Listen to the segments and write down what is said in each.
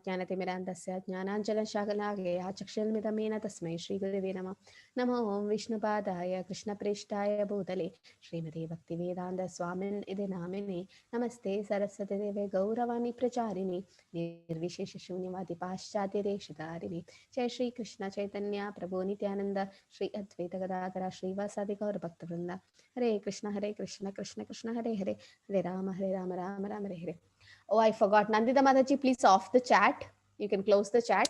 ज्ञानतिमिरान्धस्य ज्ञानाञ्जनशाकलाकया चक्षुर्मिलितं तस्मै श्रीगुरवे नमः। नमो ओं विष्णुपादाय कृष्णप्रेष्ठाय भूतले श्रीमते भक्तिवेदान्त स्वामिन् इति नामिने नमस्ते सरस्वती देवे गौरवाणी प्रचारिणे निर्विशेष शून्यवादी पाश्चात्यदेशधारिणे जय श्री कृष्ण चैतन्य प्रभु नित्यानंद श्री अद्वैत गदाधर श्रीवासादि गौर भक्तवृंद हरे Krishna Krishna Krishna Hare Hare Hare Ram Ram Ram Hare Hare. Oh, I forgot. Nandita Mataji, please off the chat. You can close the chat.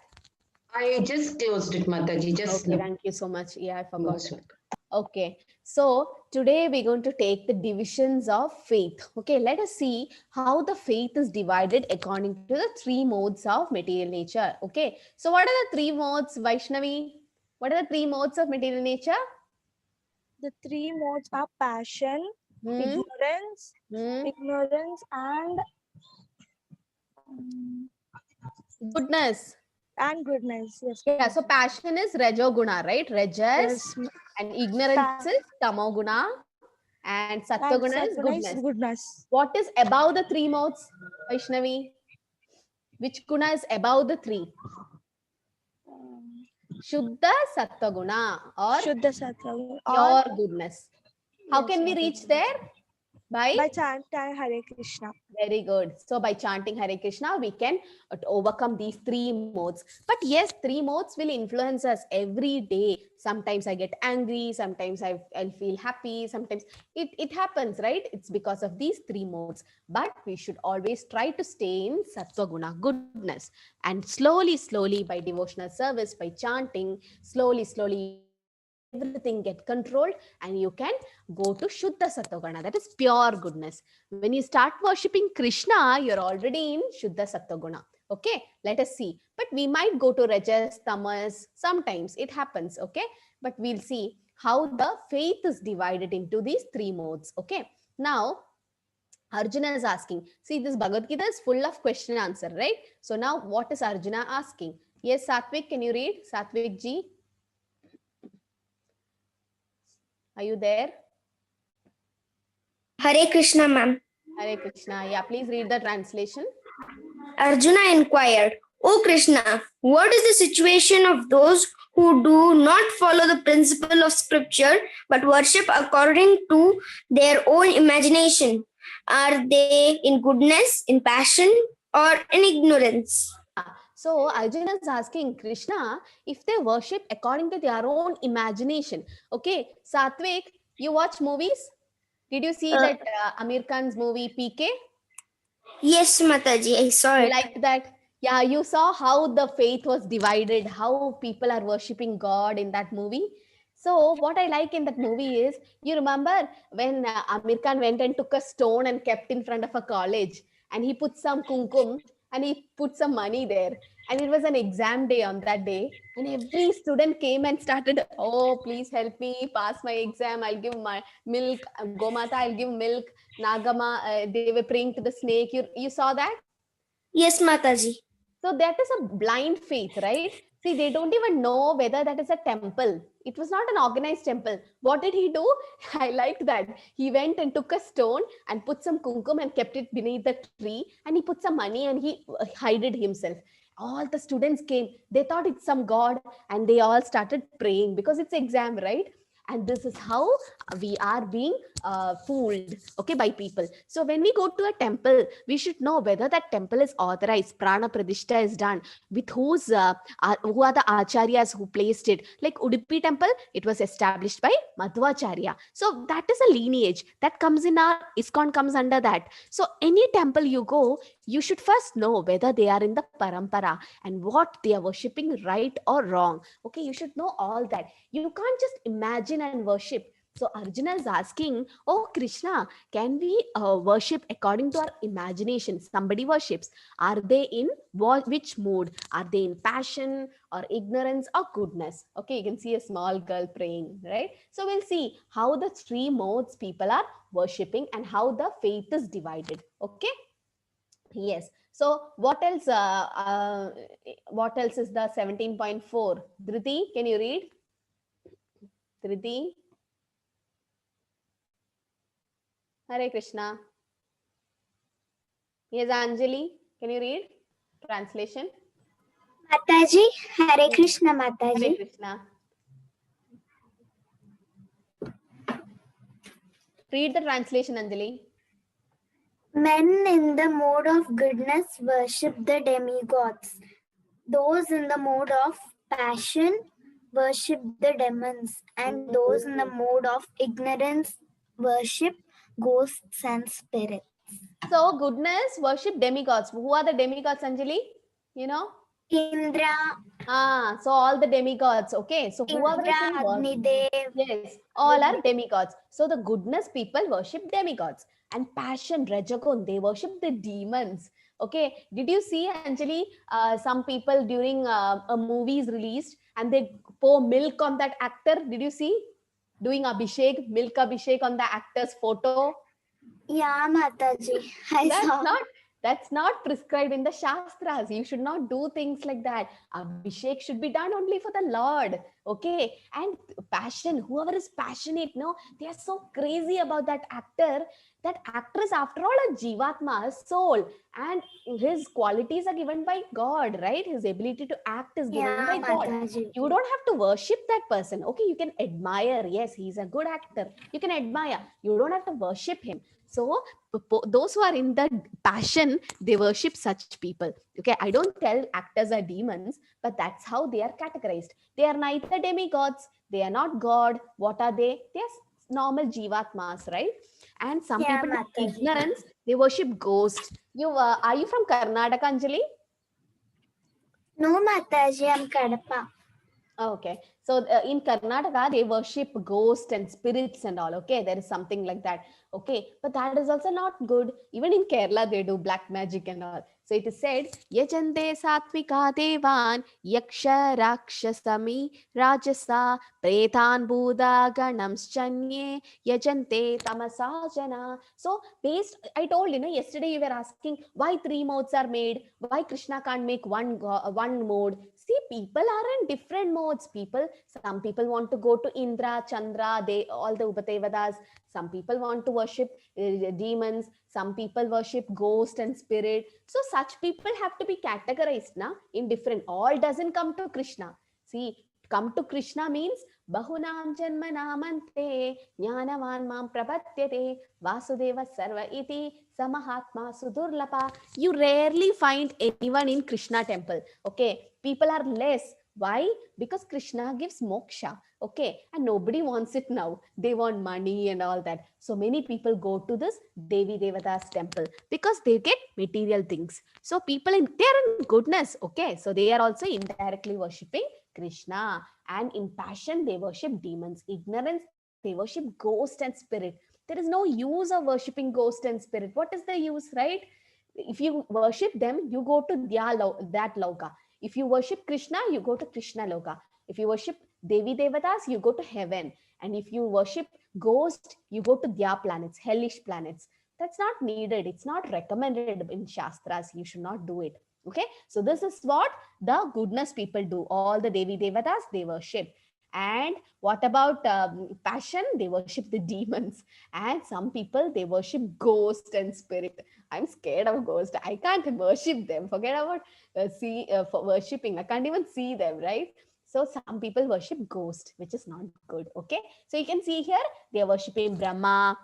I just closed it, Mataji. Just okay, now. Thank you so much. Yeah, I forgot. Most welcome. Okay, so today we're going to take the divisions of faith. Okay, let us see how the faith is divided according to the three modes of material nature. Okay, so what are the three modes, Vaishnavi? What are the three modes of material nature? The three modes are passion, ignorance, and goodness. And goodness, yes. Yeah, so passion is Rajoguna, right? Rajas. Yes. And ignorance is Tamoguna. And Sattva-guna is goodness. What is above the three modes, Vaishnavi? Which guna is above the three? Shuddha Sattva-guna or Shuddha Sattva pure goodness. How can we reach there? By chanting Hare Krishna. Very good. So by chanting Hare Krishna, we can overcome these three modes. But yes, three modes will influence us every day. Sometimes I get angry, sometimes I'll feel happy, sometimes it happens, right? It's because of these three modes. But we should always try to stay in Sattva Guna, goodness. And slowly by devotional service, by chanting, slowly, everything get controlled and you can go to Shuddha Sattva-guna, that is pure goodness. When you start worshipping Krishna, you're already in Shuddha Sattva-guna. Okay, let us see. But we might go to Rajas, Tamas, sometimes it happens, okay? But we'll see how the faith is divided into these three modes, okay? Now, Arjuna is asking, see this Bhagavad Gita is full of question and answer, right? So now what is Arjuna asking? Yes, Satvik, can you read? Satvik ji? Are you there? Hare Krishna, ma'am. Hare Krishna. Yeah, please read the translation. Arjuna inquired, O Krishna, what is the situation of those who do not follow the principle of scripture but worship according to their own imagination? Are they in goodness, in passion, or in ignorance? So Arjuna is asking Krishna if they worship according to their own imagination. Okay, Satvik, you watch movies? Did you see that Amir Khan's movie PK? Yes, Mataji, I saw it. Like that? Yeah, you saw how the faith was divided, how people are worshipping God in that movie. So what I like in that movie is, you remember when Amir Khan went and took a stone and kept in front of a college and he put some kumkum and he put some money there. And it was an exam day on that day. And every student came and started, oh, please help me pass my exam. I'll give my milk. Gomata, I'll give milk. Nagama, they were praying to the snake. You saw that? Yes, Mataji. So that is a blind faith, right? See, they don't even know whether that is a temple. It was not an organized temple. What did he do? I liked that. He went and took a stone and put some kumkum and kept it beneath the tree. And he put some money and he hided himself. All the students came. They thought it's some god and they all started praying because it's exam, right? And this is how we are being fooled, okay, by people. So when we go to a temple, we should know whether that temple is authorized, prana pradishta is done, with who are the acharyas who placed it. Like Udupi temple, it was established by Madhvacharya. So that is a lineage that comes in our ISKCON, comes under that. So any temple you go, you should first know whether they are in the parampara and what they are worshipping, right or wrong. Okay, you should know all that. You can't just imagine and worship. So Arjuna is asking, oh Krishna, can we worship according to our imagination? Somebody worships. Are they in which mood? Are they in passion or ignorance or goodness? Okay, you can see a small girl praying, right? So we'll see how the three modes people are worshipping and how the faith is divided. Okay. Yes. So what else? What else is the 17.4? Dhriti, can you read? Dhriti. Hare Krishna. Yes, Anjali, can you read? Translation. Mataji, Hare Yes. Krishna Hare Mataji. Krishna. Read the translation, Anjali. Men in the mode of goodness worship the demigods. Those in the mode of passion worship the demons, and those in the mode of ignorance worship ghosts and spirits. So goodness worship demigods. Who are the demigods, Anjali? You know? Indra, So all the demigods. Okay. So whoever Indra, is in worship, Agnidev. yes, all are demigods. So the goodness people worship demigods. And passion, Rajagun, they worship the demons. Okay. Did you see, Anjali, some people during a movie is released and they pour milk on that actor? Did you see? Doing Abhishek, milk Abhishek on the actor's photo. Yeah, Mataji. I saw. That's not prescribed in the Shastras. You should not do things like that. Abhishek should be done only for the Lord. Okay. And passion, whoever is passionate, no, they are so crazy about that actor. That actor is after all a Jivatma, a soul. And his qualities are given by God, right? His ability to act is given Yeah, by God. Mataji. You don't have to worship that person. Okay. You can admire. Yes, he's a good actor. You can admire. You don't have to worship him. So those who are in the passion, they worship such people. Okay, I don't tell actors are demons, but that's how they are categorized. They are neither demigods, they are not God. What are they? They are normal jivatmas, right? And some Yeah, people in Mataji. ignorance, they worship ghosts. You are you from Karnataka, Anjali? No, Mataji, I'm Kadapa. Okay, so in Karnataka, they worship ghosts and spirits and all. Okay, there is something like that. Okay, but that is also not good. Even in Kerala, they do black magic and all. So it is said, Yajante satvika devan yaksha rakshasami rajasa pretan buddha ganams chanye yajante tamasajana. So based, I told you, yesterday you were asking why three modes are made, why Krishna can't make one mode. See, people are in different modes. Some people want to go to Indra, Chandra, they all the Upatevadas. Some people want to worship demons. Some people worship ghost and spirit. So such people have to be categorized in different. All doesn't come to Krishna. See, come to Krishna means Bahunam Janma Namante Jnanavan Mam Prapatyate Vasudeva Sarva Iti Samahatma Sudurlapa. You rarely find anyone in Krishna temple. Okay, people are less. Why? Because Krishna gives moksha. Okay, and nobody wants it now. They want money and all that. So many people go to this Devi Devatas temple because they get material things. So people they are in goodness. Okay, so they are also indirectly worshipping Krishna, and in passion they worship demons. Ignorance, they worship ghost and spirit. There is no use of worshipping ghost and spirit. What is the use, right? If you worship them, you go to that loka. If you worship Krishna, you go to Krishna loka. If you worship Devi Devatas, you go to heaven. And if you worship ghost, you go to their planets, hellish planets. That's not needed. It's not recommended in Shastras. You should not do it. Okay. So this is what the goodness people do. All the Devi Devatas, they worship. And what about passion? They worship the demons. And some people, they worship ghost and spirit. I'm scared of ghosts. I can't worship them. Forget about for worshipping. I can't even see them, right? So some people worship ghost, which is not good. Okay. So you can see here, they are worshipping Brahma,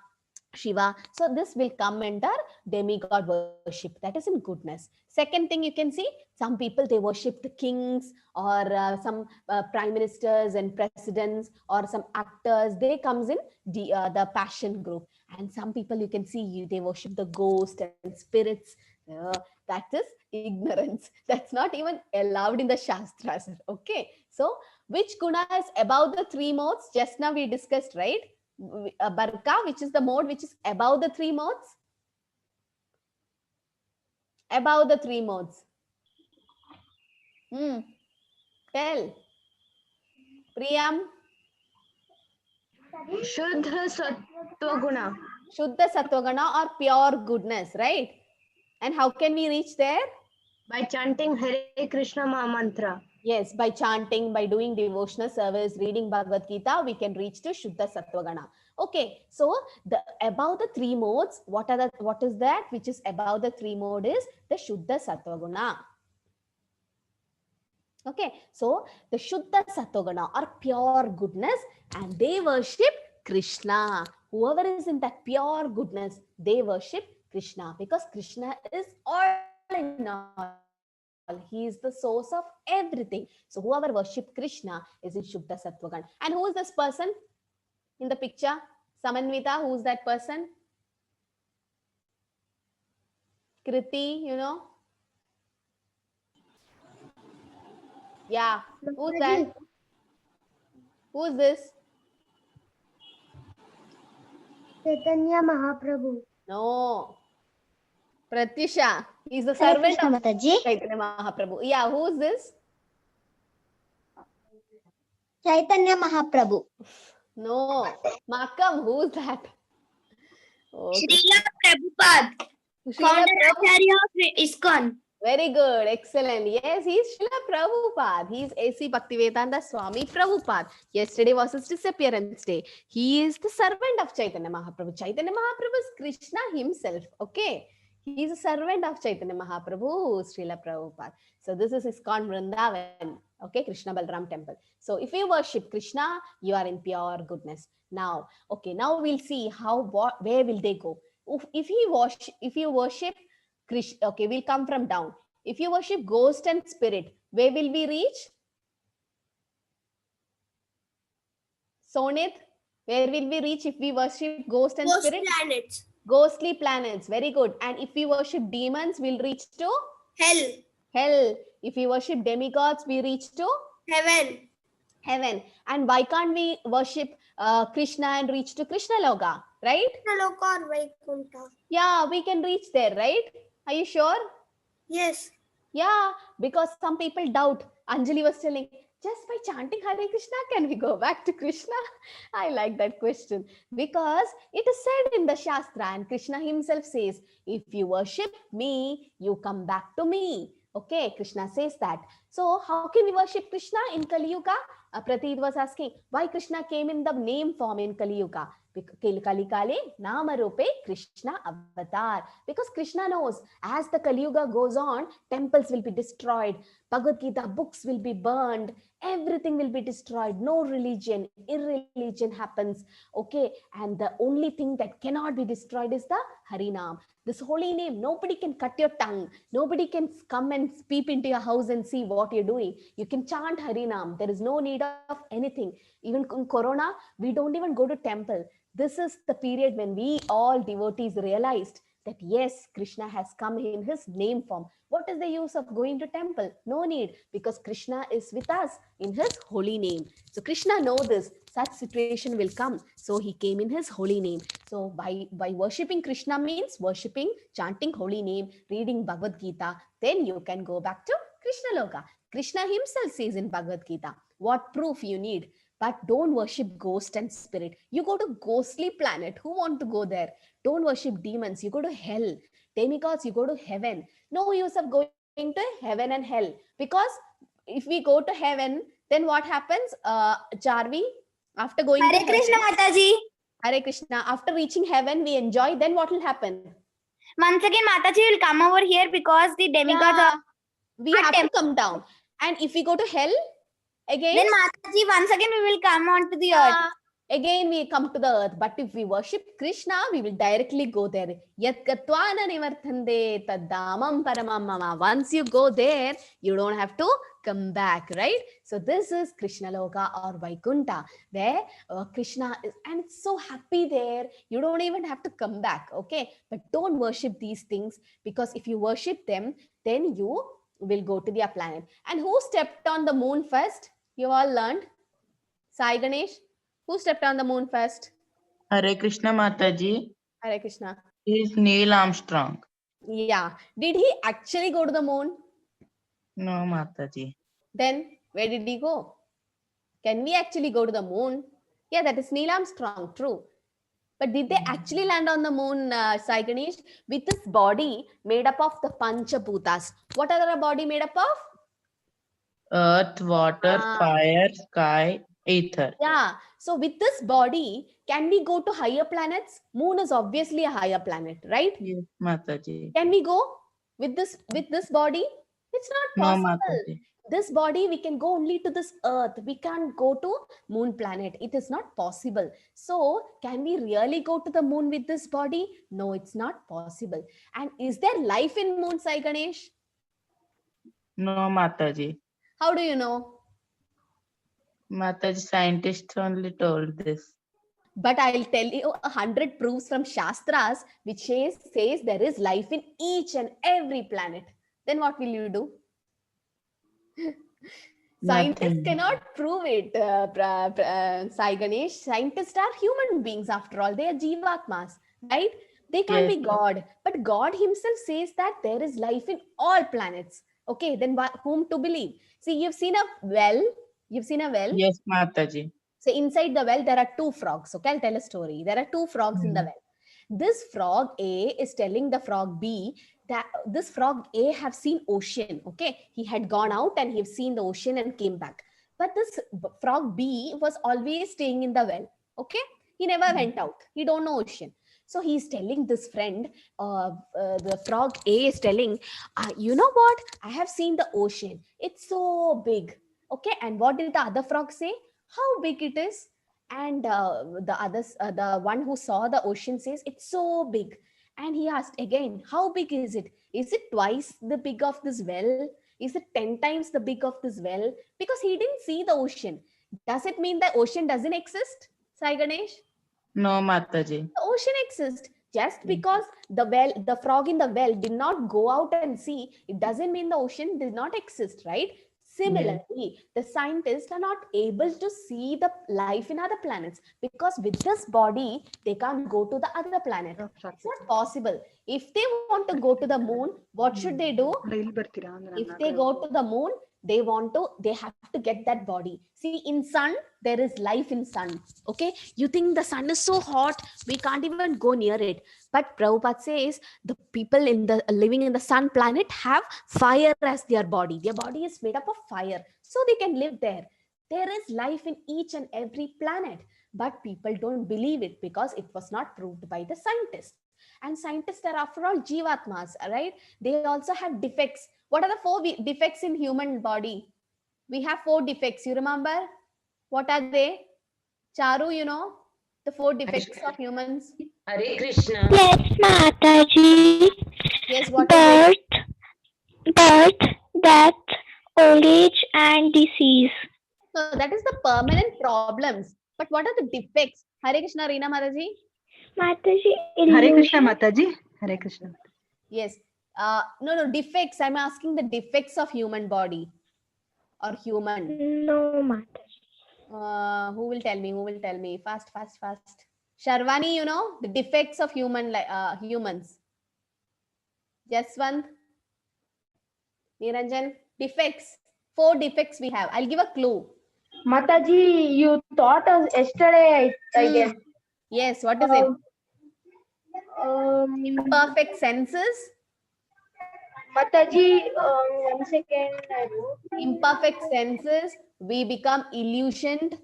Shiva. So this will come under demigod worship. That is in goodness. Second thing you can see, some people, they worship the kings or some prime ministers and presidents or some actors. They comes in the passion group. And some people you can see, they worship the ghost and spirits. That is ignorance. That's not even allowed in the Shastras. Okay. So which guna is above the three modes? Just now we discussed, right? Barka, which is the mode which is above the three modes? Above the three modes. Tell. Priyam. Shuddha Sattva Guna. Shuddha Sattvaguna or pure goodness, right? And how can we reach there? By chanting Hare Krishna Mantra. Yes, by chanting, by doing devotional service, reading Bhagavad Gita, we can reach to Shuddha Sattvaguna. Okay, so the above the three modes, what is that which is above the three mode is the Shuddha Sattvaguna. Okay, so the Shuddha Sattogana or pure goodness, and they worship Krishna. Whoever is in that pure goodness, they worship Krishna, because Krishna is all in all. He is the source of everything. So whoever worship Krishna is in Shuddha Sattvagan. And who is this person in the picture? Samanvita, who is that person? Kriti, you know? Yeah, who's that? Mataji, Who's this? Chaitanya Mahaprabhu. No, Pratyusha. He's the Hare servant Krishna of Mataji. Chaitanya Mahaprabhu. Yeah, who's this? Chaitanya Mahaprabhu. No, Makam. Who's that? Oh, Srila Prabhupada, Srila Prabhu. Founder-Acharya of ISKCON. Very good, excellent. Yes, he's Srila Prabhupada. He's A.C. Bhaktivedanta Swami Prabhupada. Yesterday was his disappearance day. He is the servant of Chaitanya Mahaprabhu. Chaitanya Mahaprabhu is Krishna himself. Okay, he is a servant of Chaitanya Mahaprabhu, Srila Prabhupada. So this is ISKCON Vrindavan. Okay, Krishna Balram temple. So if you worship Krishna, you are in pure goodness. Now, okay, now we'll see where will they go. If you worship Krishna, okay, we'll come from down. If you worship ghost and spirit, where will we reach? Sonit, where will we reach if we worship ghost and spirit? Planets. Ghostly planets. Very good. And if we worship demons, we'll reach to Hell. hell. If we worship demigods, we reach to Heaven. heaven. And why can't we worship Krishna and reach to Krishna Loka, right? Krishna or Vaikuntha. Yeah, we can reach there, right? Are you sure? Yes. Yeah, because some people doubt. Anjali was telling, just by chanting Hare Krishna, can we go back to Krishna? I like that question, because it is said in the Shastra, and Krishna himself says, if you worship me, you come back to me. Okay, Krishna says that. So how can we worship Krishna in Kali Yuga? Prateed was asking, why Krishna came in the name form in Kali Yuga? Kali Kale Nama Rupe Krishna Avatar. Because Krishna knows, as the Kali Yuga goes on, temples will be destroyed, Bhagavad Gita books will be burned, everything will be destroyed, no religion, irreligion happens. Okay, and the only thing that cannot be destroyed is the Harinam, this holy name. Nobody can cut your tongue, nobody can come and peep into your house and see what you're doing. You can chant Harinam, there is no need of anything. Even in Corona, we don't even go to temple. This is the period when we all devotees realized that yes, Krishna has come in his name form. What is the use of going to temple? No need, because Krishna is with us in his holy name. So Krishna knows this, such situation will come. So he came in his holy name. So by worshipping Krishna means worshipping, chanting holy name, reading Bhagavad Gita, then you can go back to Krishna Loka. Krishna himself says in Bhagavad Gita, what proof you need? But don't worship ghost and spirit. You go to ghostly planet. Who want to go there? Don't worship demons. You go to hell. Demigods, you go to heaven. No use of going to heaven and hell. Because if we go to heaven, then what happens? Jarvi, after going Hare to Krishna heaven, Mataji. Hare Krishna, after reaching heaven, we enjoy. Then what will happen? Once again, Mataji will come over here because the demigods Yeah, are. we have to come down. And if we go to hell, again, Then Mataji, once again we will come onto the earth. Again we come to the earth. But if we worship Krishna, we will directly go there. Yat gatvana nivarthande taddamam paramam mama. Once you go there, you don't have to come back, right? So this is Krishna Loka or Vaikunta, where Krishna is, and it's so happy there. You don't even have to come back, okay? But don't worship these things, because if you worship them, then you will go to their planet. And who stepped on the moon first? You all learned? Sai Ganesh? Who stepped on the moon first? Hare Krishna Mataji Hare Krishna. is Neil Armstrong. Yeah. Did he actually go to the moon? No, Mataji. Then where did he go? Can we actually go to the moon? Yeah, that is Neil Armstrong, true. But did they actually land on the moon, Sai Ganesh? With this body made up of the Panchabhutas. What are the body made up of? Earth, water, fire, sky, ether. Yeah. So with this body, can we go to higher planets? Moon is obviously a higher planet, right? Yes, Mataji. Can we go with this body? It's not No, possible. Mataji. This body, we can go only to this earth. We can't go to moon planet. It is not possible. So can we really go to the moon with this body? No, it's not possible. And is there life in moon, Sai Ganesh? No, Mataji. How do you know? Mataji, scientists only told this. But I'll tell you 100 proofs from Shastras which says there is life in each and every planet. Then what will you do? Scientists Nothing. cannot prove it, Sai Ganesh. Scientists are human beings after all. They are Jivatmas, right? They can't Yes. be God. But God himself says that there is life in all planets. Okay, then whom to believe? See, you've seen a well. You've seen a well. Yes, Mataji. So inside the well, there are two frogs. Okay, I'll tell a story. There are two frogs in the well. This frog A is telling the frog B that this frog A have seen ocean. Okay, he had gone out and he've seen the ocean and came back. But this frog B was always staying in the well. Okay, he never went out. He don't know ocean. So he's telling this friend, the frog A is telling, you know what? I have seen the ocean. It's so big. Okay, and what did the other frog say? How big it is? And the one who saw the ocean says it's so big. And he asked again, how big is it? Is it twice the big of this well? Is it 10 times the big of this well? Because he didn't see the ocean. Does it mean the ocean doesn't exist, Sai Ganesh? No, Mataji. The ocean exists. Just because the frog in the well did not go out and see, it doesn't mean the ocean did not exist, right? Similarly, the scientists are not able to see the life in other planets because with this body, they can't go to the other planet. It's not possible. If they want to go to the moon, what should they do? If they go to the moon, they have to get that body. See, in sun, there is life in sun. Okay, you think the sun is so hot, we can't even go near it. But Prabhupada says the people living in the sun planet have fire as their body. Their body is made up of fire, so they can live there. There is life in each and every planet, but people don't believe it because it was not proved by the scientists. And scientists are, after all, Jivatmas, right? They also have defects. What are the 4 defects in human body? We have 4 defects. You remember? What are they? Charu, you know the 4 defects of humans? Hare Krishna. Yes, Mataji. Yes, what is it? Birth, death, old age, and disease. So that is the permanent problems. But what are the defects? Hare Krishna, Reena Mataji. Mataji, Hare Krishna Mataji. Hare Krishna. Yes. No, defects. I'm asking the defects of human body or human. No, Mataji. Who will tell me? Fast. Sharvani, you know the defects of humans. Jaswant, Niranjan, defects. 4 defects we have. I'll give a clue. Mataji, you taught us yesterday, I guess. Yes, what is it? Imperfect senses. Mataji, 1 second. Imperfect senses. We become illusioned,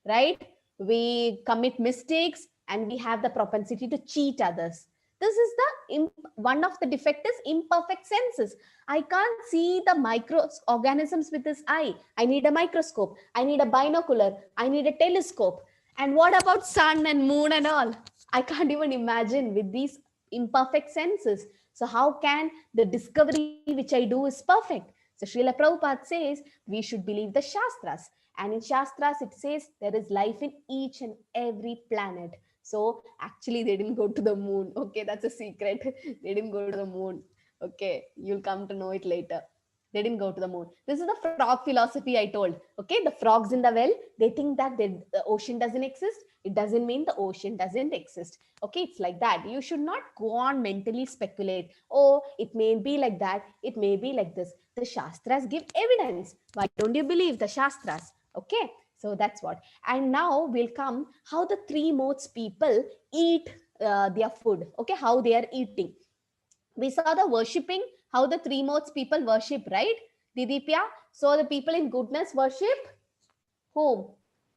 right? We commit mistakes and we have the propensity to cheat others. This is one of the defects is imperfect senses. I can't see the microorganisms with this eye. I need a microscope. I need a binocular. I need a telescope. And what about sun and moon and all? I can't even imagine with these imperfect senses. So how can the discovery which I do is perfect? So Srila Prabhupada says we should believe the Shastras. And in Shastras, it says there is life in each and every planet. So actually, they didn't go to the moon. Okay, that's a secret. They didn't go to the moon. Okay, you'll come to know it later. They didn't go to the moon. This is the frog philosophy I told. Okay, the frogs in the well, they think that the ocean doesn't exist. It doesn't mean the ocean doesn't exist. Okay, it's like that. You should not go on mentally speculate. Oh, it may be like that. It may be like this. The Shastras give evidence. Why don't you believe the Shastras? Okay, so that's what. And now we'll come how the 3 modes people eat their food. Okay, how they are eating. We saw the worshipping, how the 3 modes people worship, right? Didipya, so the people in goodness worship whom?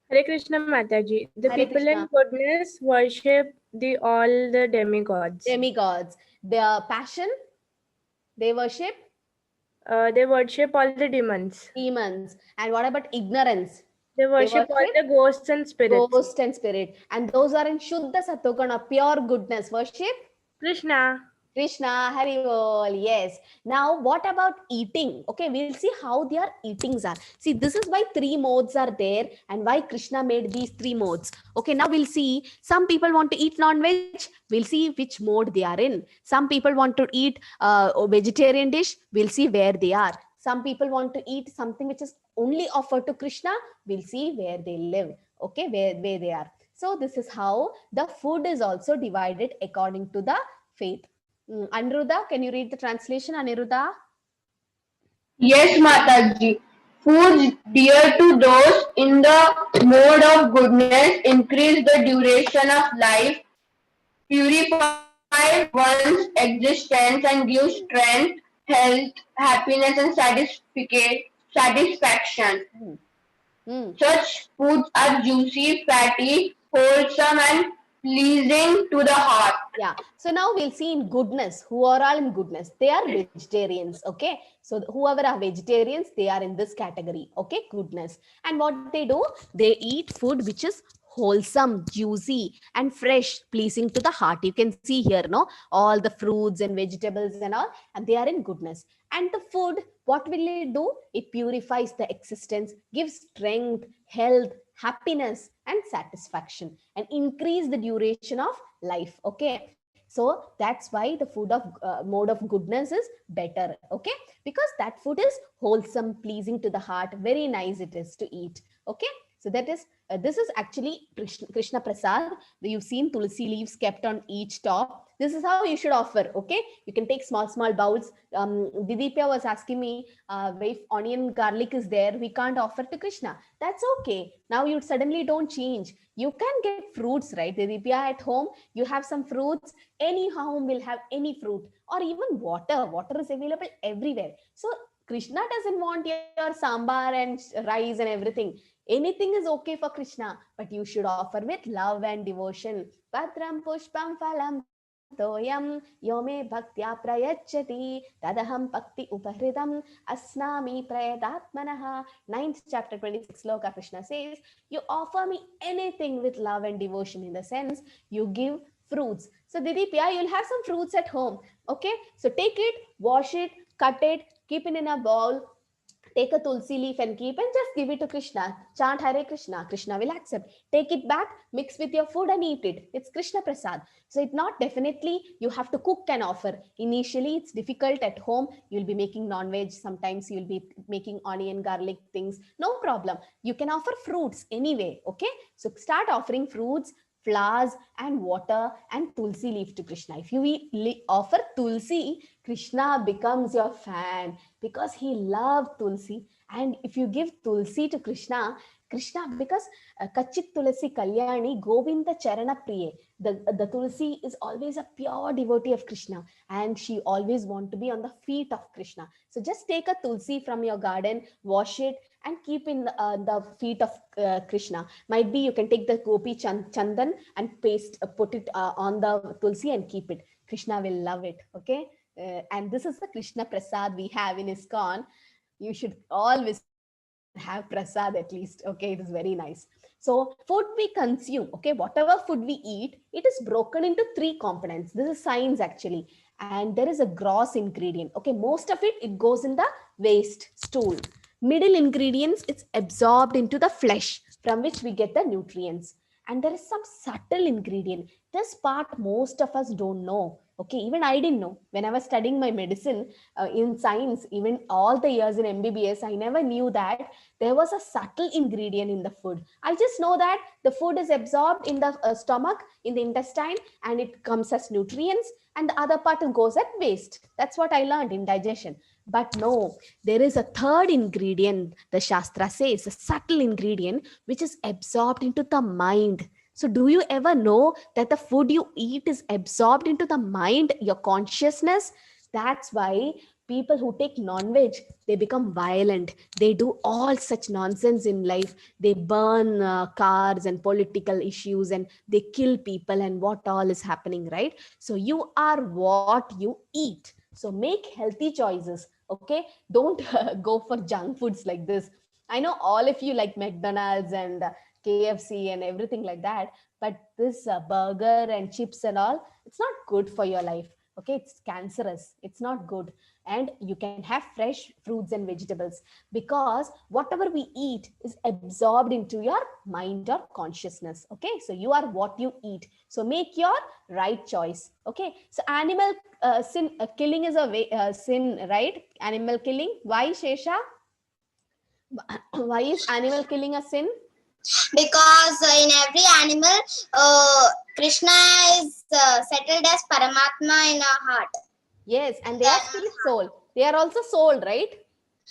Hare Krishna Mataji. The Hare people Krishna. in goodness worship all the demigods. Demigods. Their passion, they worship They worship all the demons. Demons. And what about ignorance? They worship all the ghosts and spirits. Ghost and spirit. And those are in Shuddha Sattoguna, pure goodness. Worship Krishna. Krishna, Hari Bol, yes. Now, what about eating? Okay, we'll see how their eatings are. See, this is why three modes are there and why Krishna made these three modes. Okay, now we'll see some people want to eat non-veg. We'll see which mode they are in. Some people want to eat a vegetarian dish. We'll see where they are. Some people want to eat something which is only offered to Krishna. We'll see where they live. Okay, where they are. So this is how the food is also divided according to the faith. Aniruddha, can you read the translation, Aniruddha? Yes, Mataji. Foods dear to those in the mode of goodness increase the duration of life, purify one's existence, and give strength, health, happiness, and satisfaction. Such foods are juicy, fatty, wholesome, and pleasing to the heart. Yeah. So now we'll see in goodness. Who are all in goodness? They are vegetarians. Okay. So whoever are vegetarians, they are in this category. Okay. Goodness. And what they do? They eat food which is wholesome, juicy, and fresh, pleasing to the heart. You can see here, no, all the fruits and vegetables and all, and they are in goodness. And the food, what will it do? It purifies the existence, gives strength, health, happiness, and satisfaction, and increase the duration of life. Okay. So that's why the food of mode of goodness is better. Okay. Because that food is wholesome, pleasing to the heart. Very nice it is to eat. Okay. So that is, this is actually Krishna Prasad. You've seen tulsi leaves kept on each top. This is how you should offer. Okay. You can take small bowls. Didipya was asking me, if onion garlic is there, we can't offer to Krishna. That's okay. Now you suddenly don't change. You can get fruits, right? Didipya, at home, you have some fruits. Any home will have any fruit, or even water. Water is available everywhere. So Krishna doesn't want your sambar and rice and everything. Anything is okay for Krishna, but you should offer with love and devotion. Patram pushpam phalam toyam yome bhaktya prayachati tadaham bhakti upahridam asnami prayadatmanaha. 9th chapter 26 sloka, Krishna says, you offer me anything with love and devotion, in the sense you give fruits. So Didipya, you'll have some fruits at home. Okay, so take it, wash it, cut it, keep it in a bowl. Take a tulsi leaf and keep, and just give it to Krishna. Chant Hare Krishna. Krishna will accept. Take it back, mix with your food and eat it. It's Krishna Prasad. So it's not definitely you have to cook and offer. Initially, it's difficult at home. You'll be making non-veg. Sometimes you'll be making onion, garlic things. No problem. You can offer fruits anyway. Okay. So start offering fruits, flowers, and water, and tulsi leaf to Krishna. If you offer tulsi, Krishna becomes your fan because he loved tulsi. And if you give tulsi to Krishna, because Kachit Tulasi Kalyani Govinda Charana Priye, the tulsi is always a pure devotee of Krishna, and she always wants to be on the feet of Krishna. So just take a tulsi from your garden, wash it, and keep in the feet of Krishna. Might be you can take the gopi chandan and put it on the tulsi and keep it. Krishna will love it. Okay. And this is the Krishna Prasad we have in ISKCON. You should always have prasad at least. Okay, it is very nice. So food we consume, okay, whatever food we eat, it is broken into 3 components. This is science actually. And there is a gross ingredient. Okay, most of it goes in the waste stool. Middle ingredients, it's absorbed into the flesh from which we get the nutrients. And there is some subtle ingredient. This part most of us don't know. Okay, even I didn't know. When I was studying my medicine in science, even all the years in MBBS, I never knew that there was a subtle ingredient in the food. I just know that the food is absorbed in the stomach, in the intestine, and it comes as nutrients, and the other part goes at waste. That's what I learned in digestion. But no, there is a third ingredient, the Shastra says, a subtle ingredient, which is absorbed into the mind. So do you ever know that the food you eat is absorbed into the mind, your consciousness? That's why people who take non-veg, they become violent. They do all such nonsense in life. They burn cars and political issues, and they kill people, and what all is happening, right? So you are what you eat. So make healthy choices. Okay, don't go for junk foods like this. I know all of you like McDonald's and KFC and everything like that, but this burger and chips and all, it's not good for your life. Okay, it's cancerous, it's not good. And you can have fresh fruits and vegetables, because whatever we eat is absorbed into your mind or consciousness. Okay, so you are what you eat, so make your right choice. Okay, so animal sin killing is a sin, right? Animal killing, why, Shesha? Why is animal killing a sin? Because in every animal, Krishna is settled as Paramatma in our heart. Yes, and they are spirit soul, they are also soul, right?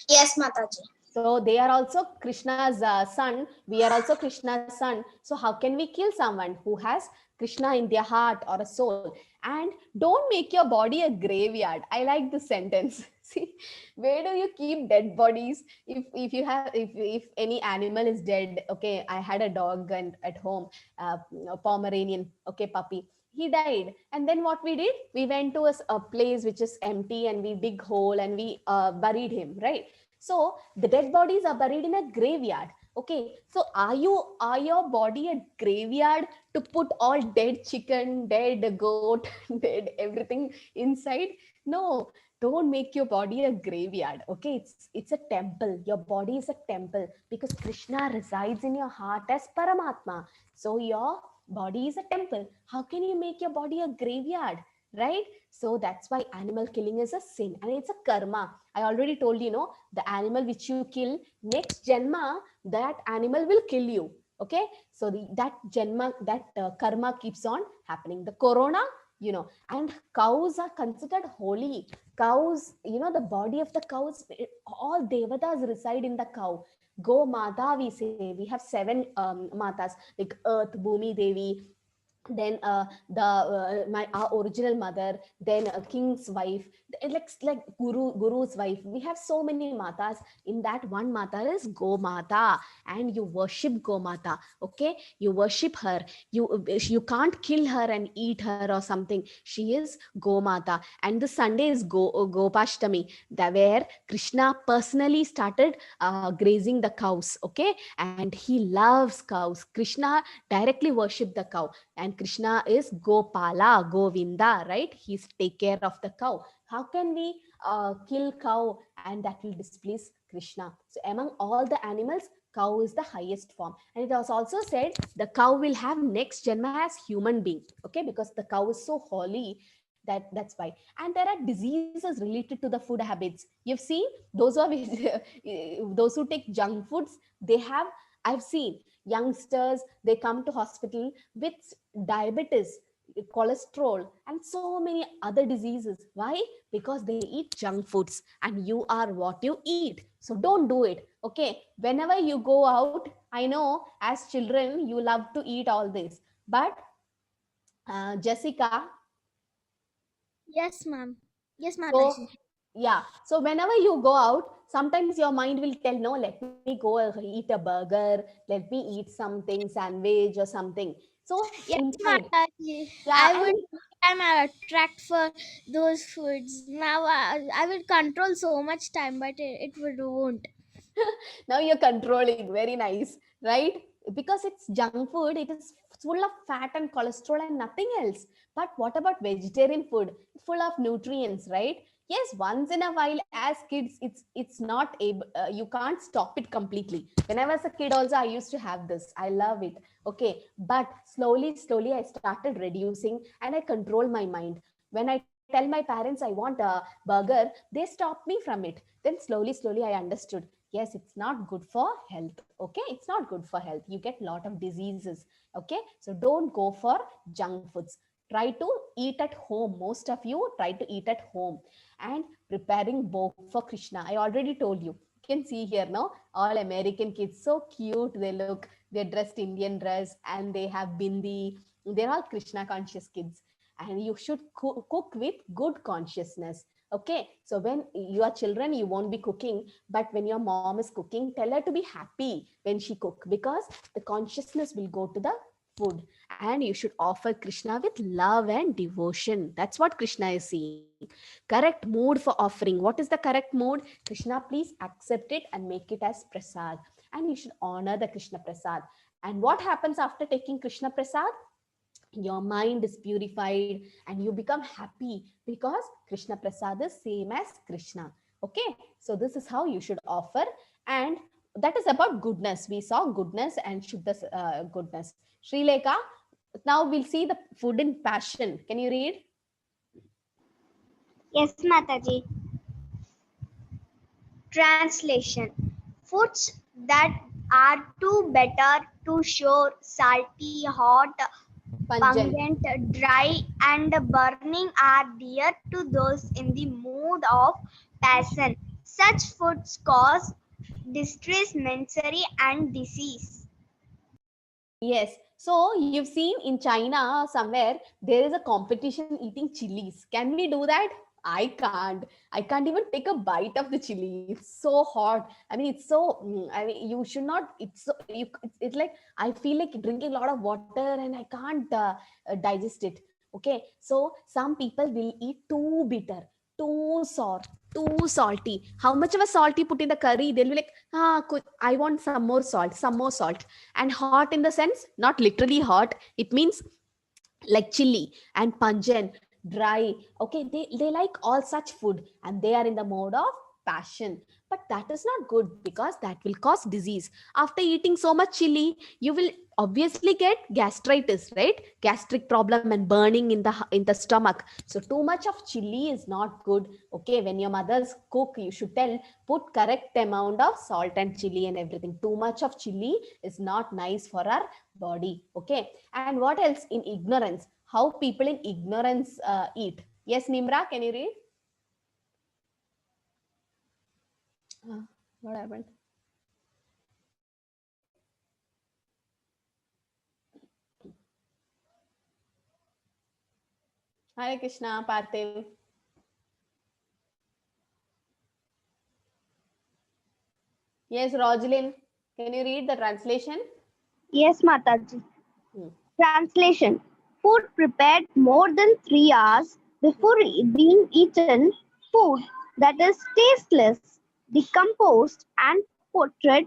Yes, Mataji. So they are also Krishna's son. We are also Krishna's son. So how can we kill someone who has Krishna in their heart or a soul? And don't make your body a graveyard. I like this sentence. See, where do you keep dead bodies? If you have if any animal is dead, okay. I had a dog and at home, a Pomeranian, okay, puppy. He died, and then what we did? We went to a place which is empty, and we dig hole and we buried him, right? So the dead bodies are buried in a graveyard. Okay, so are your body a graveyard to put all dead chicken, dead goat, dead everything inside? No, don't make your body a graveyard. Okay, it's a temple. Your body is a temple, because Krishna resides in your heart as Paramatma. So your body is a temple. How can you make your body a graveyard? Right? So that's why animal killing is a sin, and it's a karma. I already told you, know, the animal which you kill, next janma, that animal will kill you. Okay, so that janma, that karma keeps on happening. The corona, you know, and cows are considered holy. Cows, you know, the body of the cows, all devatas reside in the cow. Go Mata, we say. We have 7 matas, like Earth, Bhumi Devi, then our original mother, then a king's wife, like guru's wife. We have so many matas. In that, one mata is Go Mata, and you worship Go Mata. Okay, you worship her. You can't kill her and eat her or something. She is Go Mata. And the Sunday is Gopashtami, where Krishna personally started grazing the cows. Okay, and he loves cows. Krishna directly worship the cow, and Krishna is Gopala, Govinda, right? He's take care of the cow. How can we kill cow and that will displease Krishna? So among all the animals, cow is the highest form. And it was also said the cow will have next janma as human being, okay? Because the cow is so holy, that's why. And there are diseases related to the food habits. You've seen those who are those who take junk foods, they have, I've seen youngsters, they come to hospital with diabetes, cholesterol, and so many other diseases. Why? Because they eat junk foods, and you are what you eat. So don't do it. Okay, whenever you go out, I know as children you love to eat all this, but Jessica, Yes, ma'am. Yes, so Mataji. yeah, so whenever you go out, sometimes your mind will tell, no, let me go eat a burger, let me eat something, sandwich or something. So Yes, inside, Mataji. yeah, I and would I'm attract for those foods. Now I will control so much time, but it would won't. now you're controlling. Very nice, right? Because it's junk food, it is full of fat and cholesterol and nothing else. But what about vegetarian food? It's full of nutrients, right? Yes, once in a while as kids, it's not able, you can't stop it completely. When I was a kid also, I used to have this. I love it. Okay, but slowly I started reducing, and I control my mind. When I tell my parents I want a burger, they stop me from it. Then slowly I understood, yes, it's not good for health. Okay, it's not good for health. You get a lot of diseases. Okay, so don't go for junk foods. Try to eat at home. Most of you try to eat at home, and preparing both for Krishna. I already told you. You can see here now, all American kids, so cute they look. They're dressed Indian dress, and they have bindi. They're all Krishna conscious kids, and you should cook with good consciousness. Okay, so when you are children, you won't be cooking, but when your mom is cooking, tell her to be happy when she cook, because the consciousness will go to the food, and you should offer Krishna with love and devotion. That's what Krishna is saying. Correct mood for offering. What is the correct mood? Krishna, please accept it and make it as prasad. And you should honor the Krishna prasad. And what happens after taking Krishna prasad? Your mind is purified and you become happy, because Krishna prasad is same as Krishna. Okay, so this is how you should offer, and that is about goodness. We saw goodness and Shuddha goodness. Srilekha, now we'll see the food in passion. Can you read? Yes, Mataji. Translation. Foods that are too bitter, too sour, salty, hot, pungent, dry, and burning are dear to those in the mood of passion. Such foods cause distress, misery, and disease. Yes. So you've seen in China somewhere there is a competition eating chilies. Can we do that? I can't. I can't even take a bite of the chili. It's so hot. I mean, it's so. I mean, you should not. It's so. It's like I feel like drinking a lot of water and I can't digest it. Okay. So some people will eat too bitter, too sour, too salty. How much of a salt you put in the curry? They'll be like, I want some more salt, some more salt. And hot in the sense, not literally hot. It means like chili and pungent, dry. Okay, they like all such food and they are in the mode of passion. But that is not good, because that will cause disease. After eating so much chili, you will obviously get gastritis, right? Gastric problem and burning in the stomach. So too much of chili is not good. Okay, when your mothers cook, you should tell, put correct amount of salt and chili and everything. Too much of chili is not nice for our body. Okay, and what else? In ignorance, how people in ignorance eat. Yes, Nimra, can you read? What happened? Hare Krishna, Parthiv. Yes, Rojalyn, can you read the translation? Yes, Mataji. Translation. Food prepared more than 3 hours before being eaten, food that is tasteless, decomposed, and putrid,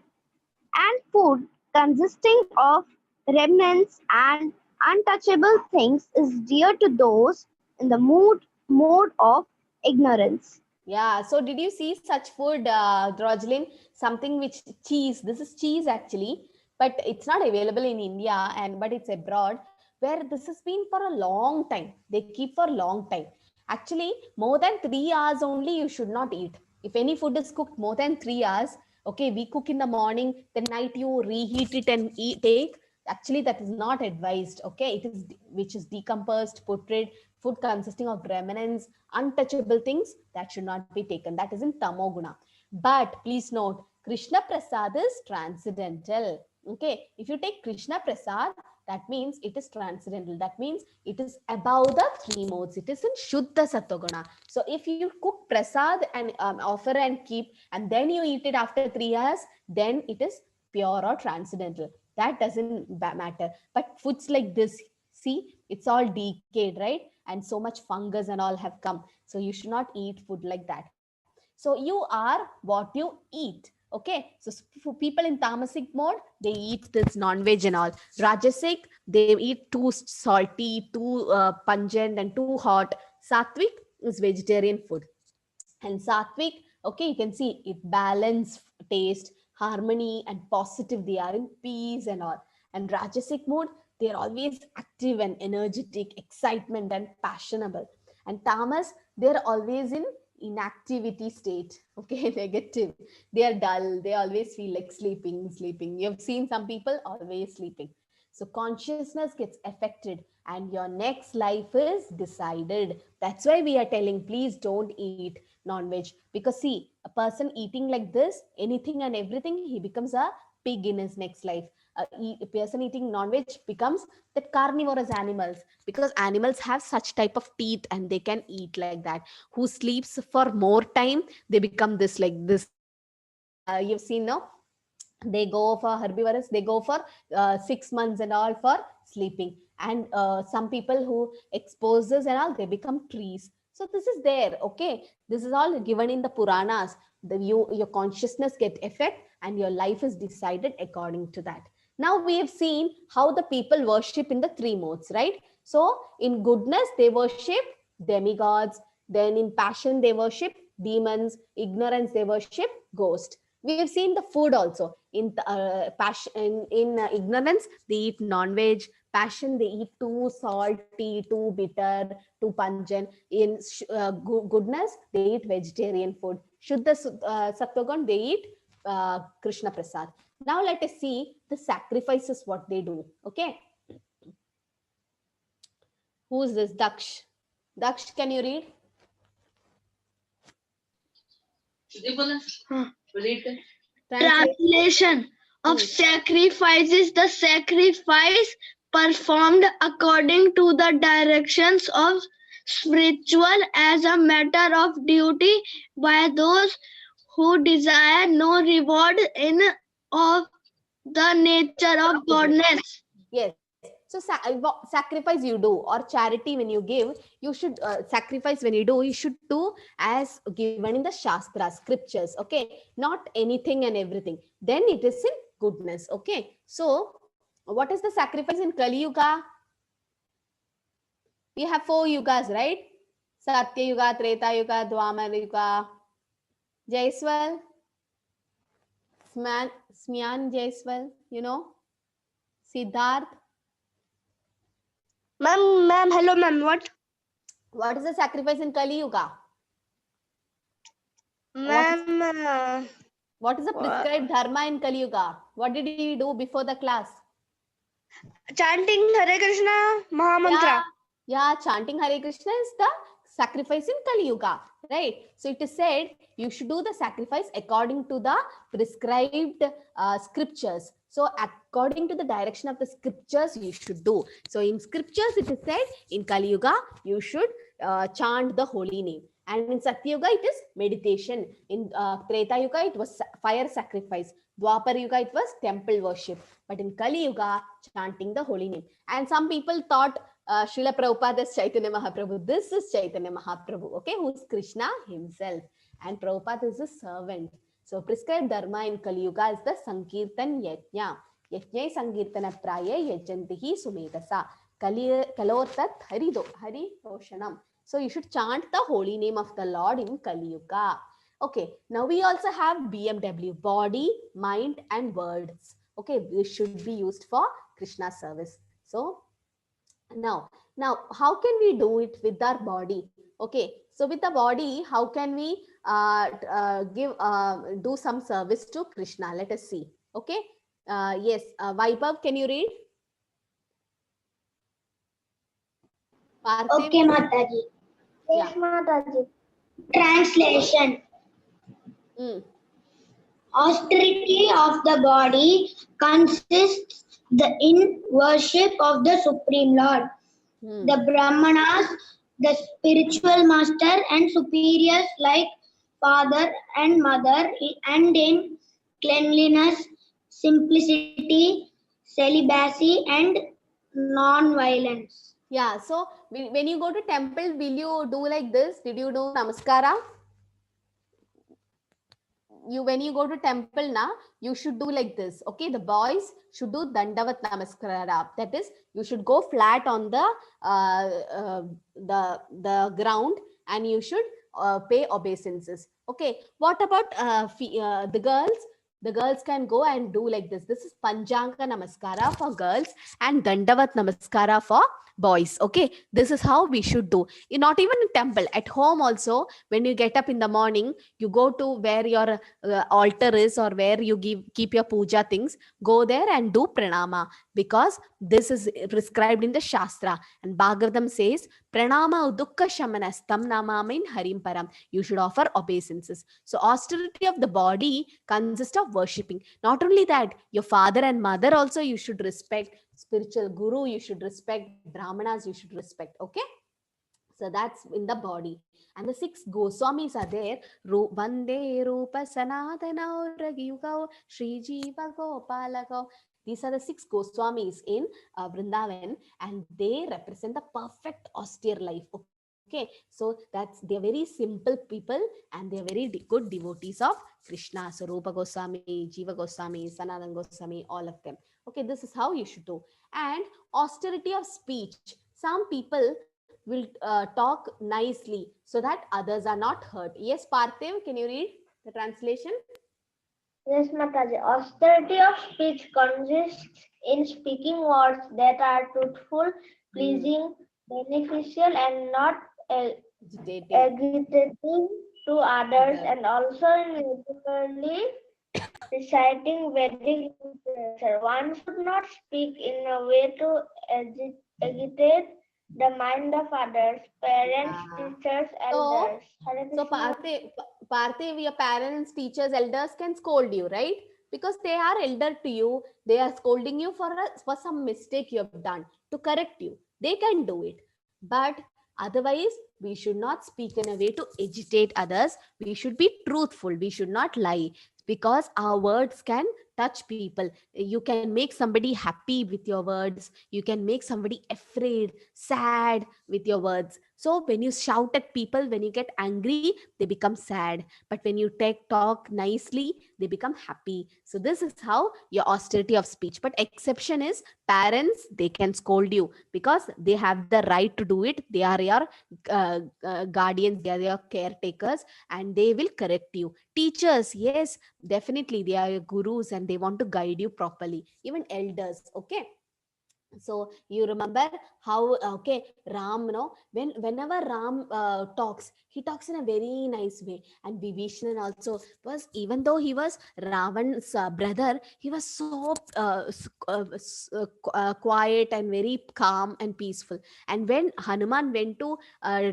and food consisting of remnants and untouchable things is dear to those in the mode of ignorance. Yeah, so did you see such food, Rojalyn? Something which cheese, this is cheese actually, but it's not available in India, but it's abroad, where this has been for a long time. They keep for a long time. Actually, more than 3 hours only you should not eat. If any food is cooked more than 3 hours, okay, we cook in the morning, the night you reheat it and take. Actually, that is not advised. Okay, it is which is decomposed, putrid, food consisting of remnants, untouchable things, that should not be taken. That is in Tamoguna. But please note, Krishna Prasad is transcendental. Okay, if you take Krishna Prasad, that means it is transcendental. That means it is above the 3 modes. It is in Shuddha Sattva. So if you cook Prasad and offer and keep, and then you eat it after 3 hours, then it is pure or transcendental. That doesn't matter. But foods like this, see, it's all decayed, right? And so much fungus and all have come. So you should not eat food like that. So you are what you eat. Okay, so for people in tamasic mode, they eat this non-veg and all. Rajasic, they eat too salty, too pungent and too hot. Sattvic is vegetarian food. And Sattvic, okay, you can see it balanced taste, harmony and positive. They are in peace and all. And Rajasic mood, they're always active and energetic, excitement and passionable. And Tamas, they're always in inactivity state. Okay, negative. They are dull. They always feel like sleeping. You've seen some people always sleeping. So consciousness gets affected and your next life is decided. That's why we are telling, please don't eat non-veg. Because see, a person eating like this, anything and everything, he becomes a pig in his next life. A person eating non-veg becomes that carnivorous animals, because animals have such type of teeth and they can eat like that. Who sleeps for more time, they become this like this. You've seen, no? They go for herbivorous, they go for 6 months and all for sleeping. And some people who exposes and all, they become trees. So this is there, okay? This is all given in the Puranas. Your consciousness get effect and your life is decided according to that. Now we have seen how the people worship in the three modes, right? So in goodness, they worship demigods. Then in passion, they worship demons. Ignorance, they worship ghosts. We have seen the food also. In passion, in ignorance, they eat non-veg. Passion, they eat too salty, too bitter, too pungent. In goodness, they eat vegetarian food. Shuddha Sattvagun, they eat Krishna Prasad. Now let us see the sacrifices, what they do. Okay. Who is this? Daksh. Daksh, can you read? Translation of sacrifice is the sacrifice performed according to the directions of spiritual as a matter of duty by those who desire no reward in of the nature of godness. Yes. So sacrifice you do, or charity when you give, you should sacrifice when you do, you should do as given in the Shastra, scriptures, okay? Not anything and everything. Then it is in goodness, okay? So what is the sacrifice in Kali Yuga? We have 4 yugas, right? Satya Yuga, Treta Yuga, Dwamara Yuga. Jaiswal? Smyan Jaiswal, you know? Siddharth? Ma'am, hello, ma'am. What is the sacrifice in Kali Yuga? Ma'am, What is the prescribed dharma in Kali Yuga? What did he do before the class? chanting Hare Krishna Mahamantra. Yeah, chanting Hare Krishna is the sacrifice in Kali Yuga, right? So it is said you should do the sacrifice according to the prescribed scriptures. So according to the direction of the scriptures, you should do. So in scriptures, it is said in Kali Yuga, you should chant the holy name. And in Satya Yuga, it is meditation. In Treta Yuga, it was fire sacrifice. Dwapar Yuga, it was temple worship. But in Kali Yuga, chanting the holy name. And some people thought Srila Prabhupada is Chaitanya Mahaprabhu. This is Chaitanya Mahaprabhu, okay, who's Krishna himself. And Prabhupada is a servant. So prescribed dharma in Kali Yuga is the Sankirtan Yajna. Yajna Sankirtana Praya Yajantihi Sumedasa. Kalortat Hari Roshanam. So you should chant the holy name of the Lord in Kali Yuga. Okay, now we also have BMW, body, mind, and words. Okay, this should be used for Krishna service. So now how can we do it with our body? Okay, so with the body, how can we do some service to Krishna? Let us see. Okay, yes, Vaibhav, can you read? Parthiv? Okay, Mataji. Yes, Mataji. Translation. Austerity of the body consists in worship of the Supreme Lord. The Brahmanas, the spiritual master and superiors like father and mother, and in cleanliness, simplicity, celibacy, and non-violence. Yeah, so when you go to temple, will you do like this? Did you do namaskara? When you go to temple now, you should do like this. Okay, the boys should do dandavat namaskara. That is, you should go flat on the ground and you should pay obeisances. Okay, what about the girls? The girls can go and do like this. This is Panchanga Namaskara for girls and Dandavat Namaskara for boys. Okay, this is how we should do. Not even in temple, at home also, when you get up in the morning, you go to where your altar is or where you keep your puja things, go there and do pranama, because this is prescribed in the Shastra. And Bhagavatam says, pranama uddukka shamanastam namamin harim param. You should offer obeisances. So austerity of the body consists of worshipping. Not only that, your father and mother also you should respect. Spiritual guru you should respect. Brahmanas you should respect. Okay. So that's in the body. And the 6 Goswamis are there. Vande Rupa Sanatana Ragyugao Sri Jiva Gopalagao. These are the 6 Goswamis in Vrindavan, and they represent the perfect austere life. Okay, so they're very simple people, and they're very good devotees of Krishna. So Rupa Goswami, Jiva Goswami, Sanatana Goswami, all of them. Okay, this is how you should do. And austerity of speech. Some people will talk nicely so that others are not hurt. Yes, Parthiv, can you read the translation? Yes, Mataji. Austerity of speech consists in speaking words that are truthful, pleasing, beneficial, and not agitating to others, and also in regularly reciting Vedic literature. One should not speak in a way to agitate the mind of others, parents, teachers, elders. So Parthiv, your parents, teachers, elders can scold you, right? Because they are elder to you. They are scolding you for some mistake you have done to correct you. They can do it. But otherwise, we should not speak in a way to agitate others. We should be truthful. We should not lie, because our words can touch people. You can make somebody happy with your words. You can make somebody afraid, sad with your words. So when you shout at people, when you get angry, they become sad. But when you talk nicely, they become happy. So this is how your austerity of speech. But exception is parents. They can scold you because they have the right to do it. They are your guardians. They are your caretakers, and they will correct you. Teachers, yes, definitely they are your gurus, and they want to guide you properly. Even elders, okay. So you remember how Ram, whenever Ram talks, he talks in a very nice way. And Vibhishanan also was, even though he was Ravan's brother, he was so quiet and very calm and peaceful. And when Hanuman went to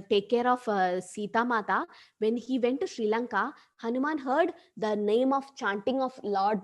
take care of Sita Mata, when he went to Sri Lanka, Hanuman heard the name of chanting of Lord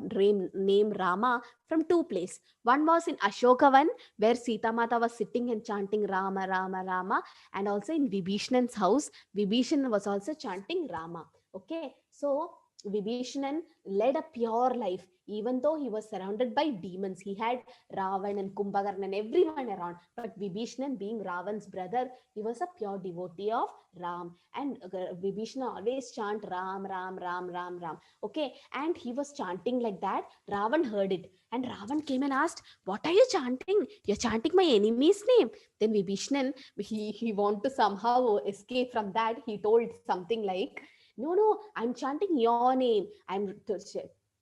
name Rama from 2 places. One was in Ashokavan, where Sita Mata was sitting and chanting Rama, Rama, Rama. And also in Vibhishanan's house, Vibhishanan was also chanting Rama. Okay, so Vibhishanan led a pure life, even though he was surrounded by demons. He had Ravan and Kumbhakarna and everyone around. But Vibhishanan, being Ravan's brother, he was a pure devotee of Ram. And Vibhishanan always chant Ram, Ram, Ram, Ram, Ram. Okay, and he was chanting like that. Ravan heard it. And Ravan came and asked, "What are you chanting? You're chanting my enemy's name." Then Vibhishanan, he wanted to somehow escape from that. He told something like, no, I'm chanting your name. I'm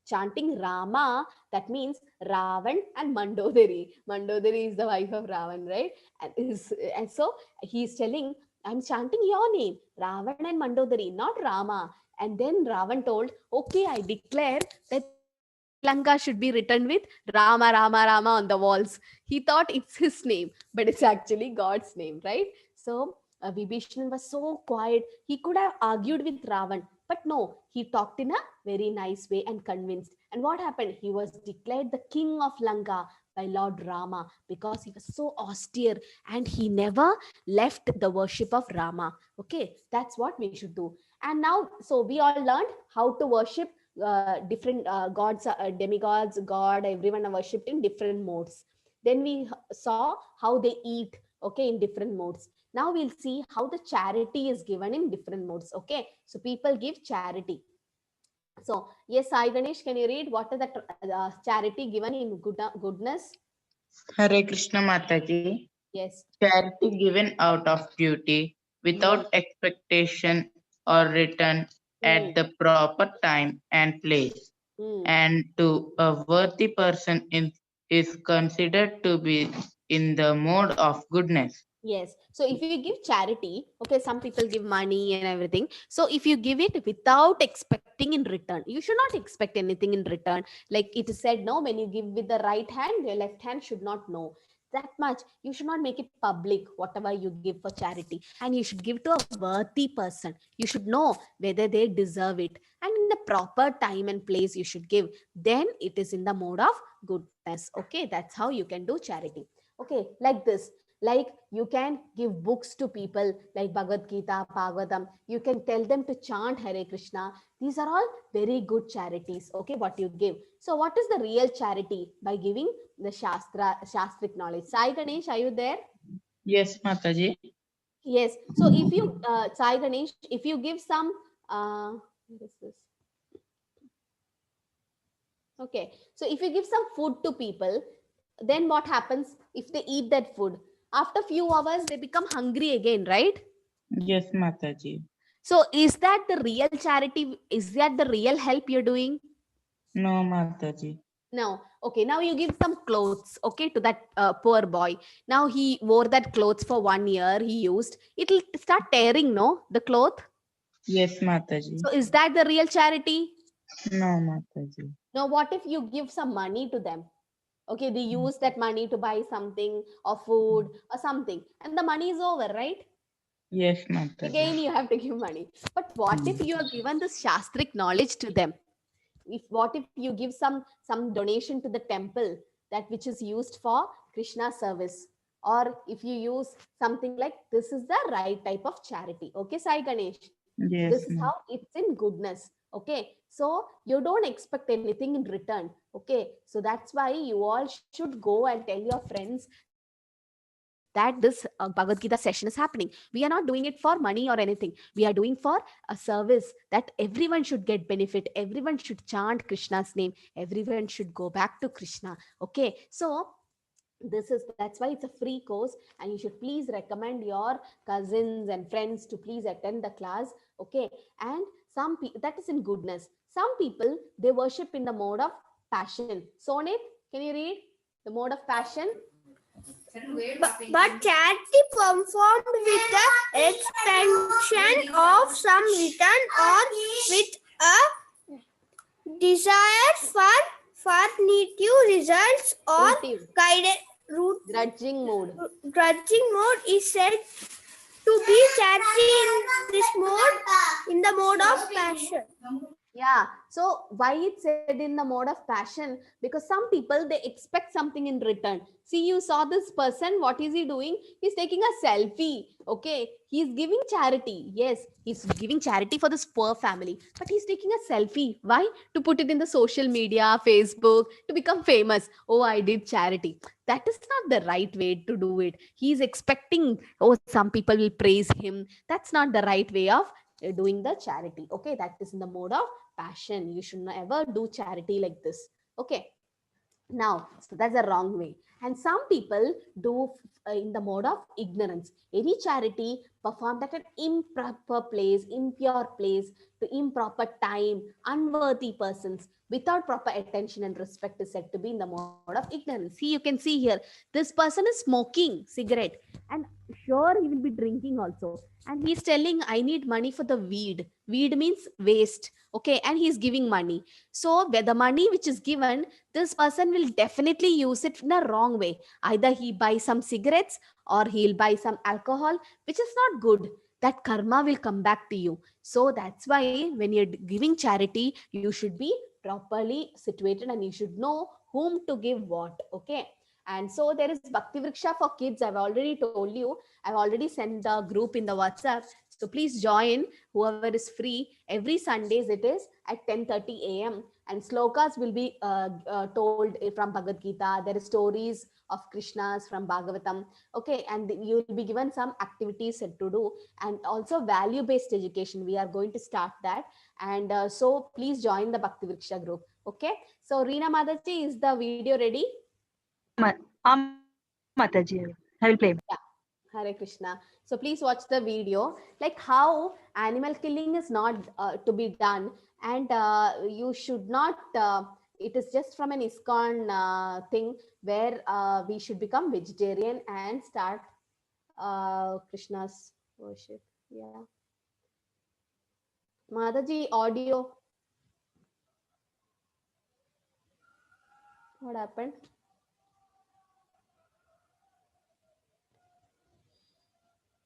chanting Rama. That means Ravan and Mandodari. Mandodari is the wife of Ravan, right? And so he's telling, I'm chanting your name, Ravan and Mandodari, not Rama. And then Ravan told, okay, I declare that Sri Lanka should be written with Rama, Rama, Rama on the walls. He thought it's his name, but it's actually God's name, right? So Vibhishanan was so quiet. He could have argued with Ravan, but no, he talked in a very nice way and convinced. And what happened? He was declared the king of Lanka by Lord Rama because he was so austere and he never left the worship of Rama. Okay, that's what we should do. And now, so we all learned how to worship different gods, demigods, God, everyone are worshipped in different modes. Then we saw how they eat, okay, in different modes. Now we'll see how the charity is given in different modes. Okay, so people give charity. So yes, Sai Ganesh, can you read what is the charity given in goodness? Hare Krishna Mataji. Yes. Charity given out of duty, without expectation or return, at the proper time and place, and to a worthy person is considered to be in the mode of goodness. Yes. So if you give charity, okay, some people give money and everything. So if you give it without expecting in return, you should not expect anything in return. Like it is said, no, when you give with the right hand, your left hand should not know. That much. You should not make it public, whatever you give for charity. And you should give to a worthy person. You should know whether they deserve it. And in the proper time and place you should give. Then it is in the mode of goodness. Okay, that's how you can do charity. Okay, like this. Like you can give books to people like Bhagavad Gita, Bhagavatam. You can tell them to chant Hare Krishna. These are all very good charities. Okay, what you give. So what is the real charity? By giving the shastric knowledge. Sai Ganesh, are you there? Yes, Mataji. Yes. So if you, Sai Ganesh, if you give some, what is this? Okay. So if you give some food to people, then what happens if they eat that food? After few hours, they become hungry again, right? Yes, Mataji. So is that the real charity? Is that the real help you're doing? No, Mataji. No. Okay. Now you give some clothes, okay, to that poor boy. Now he wore that clothes for 1 year. He used. It'll start tearing, no, the cloth. Yes, Mataji. So is that the real charity? No, Mataji. Now, what if you give some money to them? Okay, they use that money to buy something or food or something, and the money is over, right? Yes, Mataji. Again, you have to give money. But what if you have given this shastric knowledge to them? What if you give some donation to the temple, that which is used for Krishna service, or if you use something like this is the right type of charity. Okay, Sai Ganesh, Yes, this is how it's in goodness. Okay, so you don't expect anything in return. Okay, so that's why you all should go and tell your friends that this Bhagavad Gita session is happening. We are not doing it for money or anything. We are doing for a service that everyone should get benefit. Everyone should chant Krishna's name. Everyone should go back to Krishna. Okay, so that's why it's a free course, and you should please recommend your cousins and friends to please attend the class. Okay, and some people, that is in goodness. Some people, they worship in the mode of passion. Sonit, can you read the mode of passion? But charity performed with the expansion of some return or with a desire for native results or guided Grudging mode. Grudging mode is said to be charity in the mode of passion. Yeah, so why it's said in the mode of passion? Because some people, they expect something in return. See, you saw this person, what is he doing? He's taking a selfie. Okay, he's giving charity. Yes, he's giving charity for this poor family, but he's taking a selfie. Why? To put it in the social media, Facebook, to become famous. Oh, I did charity. That is not the right way to do it. He's expecting, oh, some people will praise him. That's not the right way of doing the charity. Okay, that is in the mode of passion. You should never do charity like this. Okay, now so that's a wrong way. And some people do in the mode of ignorance. Any charity performed at an improper place, impure place, to improper time, unworthy persons, without proper attention and respect, is said to be in the mode of ignorance. See, you can see here, this person is smoking cigarette, and sure he will be drinking also, and he's telling, I need money for the weed. Weed means waste. Okay, and he's giving money. So where the money which is given, this person will definitely use it in a wrong way. Either he buys some cigarettes or he'll buy some alcohol, which is not good. That karma will come back to you. So that's why when you're giving charity, you should be properly situated and you should know whom to give what. Okay. And so there is Bhakti Vriksha for kids. I've already told you. I've already sent the group in the WhatsApp. So please join, whoever is free. Every Sundays it is at 10:30 a.m. And slokas will be told from Bhagavad Gita. There are stories of Krishna's from Bhagavatam. Okay, and you will be given some activities to do, and also value-based education. We are going to start that. And so please join the Bhakti Vriksha group. Okay. So Reena Madaji, is the video ready? Mataji, I will play. Yeah. Hare Krishna. So please watch the video, like how animal killing is not to be done, and you should not, it is just from an ISKCON thing where we should become vegetarian and start Krishna's worship. Yeah. Madaji, audio. What happened?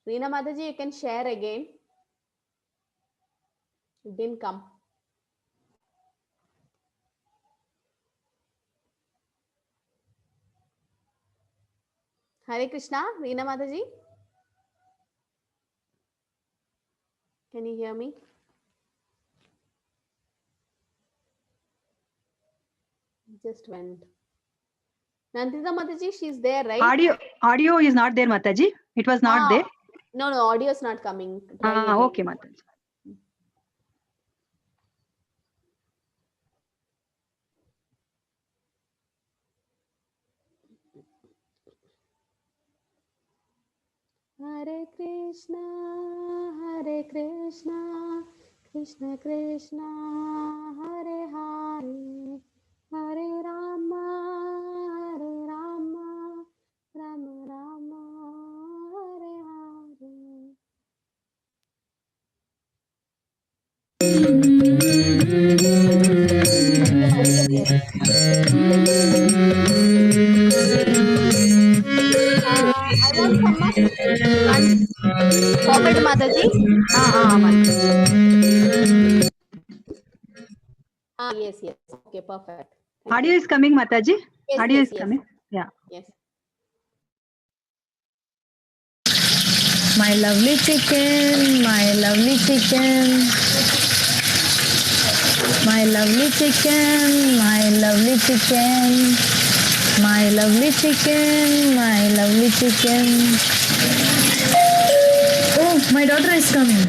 Reena Mataji, you can share again. It didn't come. Hare Krishna, Reena Mataji. Can you hear me? Just went. Nandita Mataji, she's there, right? Audio is not there, Mataji. It was not there. No, audio is not coming. Okay, Mataji. Hare Krishna, Krishna Krishna, Hare Hare, Hare Rama, Rama Rama, Hare Hare. I want someone forward, Mataji. Yes. Okay, perfect. Audio is coming, Mataji. Yes, Audio yes, is coming. Yeah. Yes. My lovely chicken, my lovely chicken. My lovely chicken, my lovely chicken. My lovely chicken, my lovely chicken. Oh, my daughter is coming.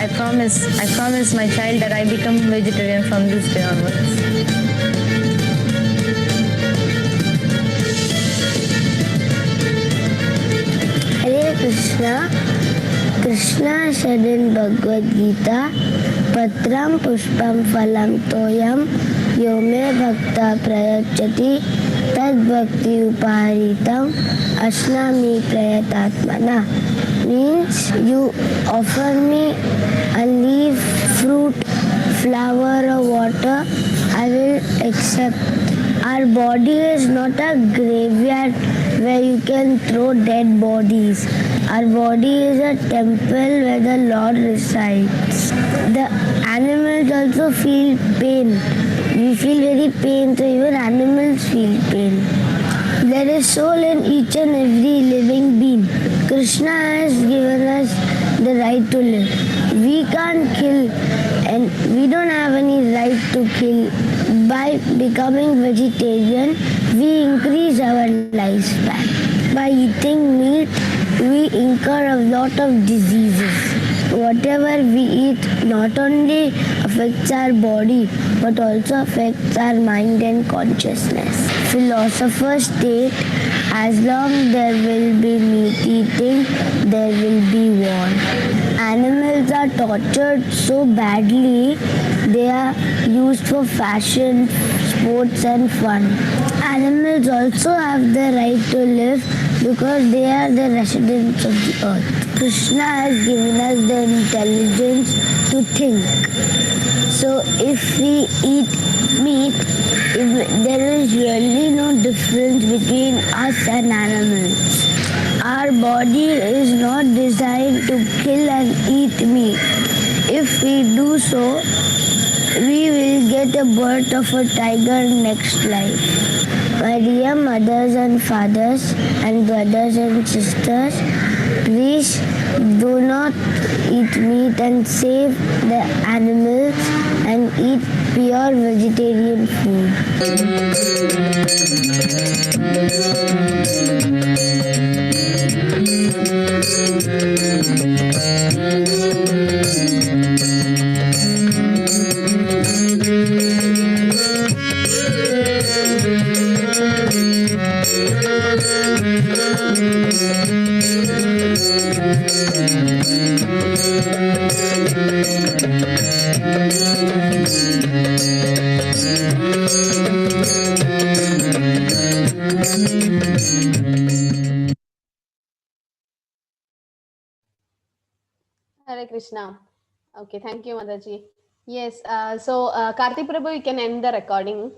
I promise my child that I become vegetarian from this day onwards. Hare Krishna. Krishna said in Bhagavad Gita, Patram Pushpam Phalam Toyam Yome Bhakta Prayachati Tad Bhakti Upaharitam Ashnami Prayatatmana. Means you offer me a leaf, fruit, flower or water, I will accept. Our body is not a graveyard where you can throw dead bodies. Our body is a temple where the Lord resides. The animals also feel pain. We feel very pain, so even animals feel pain. There is soul in each and every living being. Krishna has given us the right to live. We can't kill, and we don't have any right to kill. By becoming vegetarian, we increase our lifespan. By eating meat, we incur a lot of diseases. Whatever we eat not only affects our body but also affects our mind and consciousness. Philosophers state, as long there will be meat eating, there will be war. Animals are tortured so badly, they are used for fashion, sports and fun. Animals also have the right to live because they are the residents of the earth. Krishna has given us the intelligence to think. So if we eat meat, there is really no difference between us and animals. Our body is not designed to kill and eat meat. If we do so, we will get a birth of a tiger next life. My dear mothers and fathers and brothers and sisters, please do not eat meat and save the animals and eat pure vegetarian Hare Krishna. Okay, thank you, Mataji. Yes, Karthi Prabhu, you can end the recording.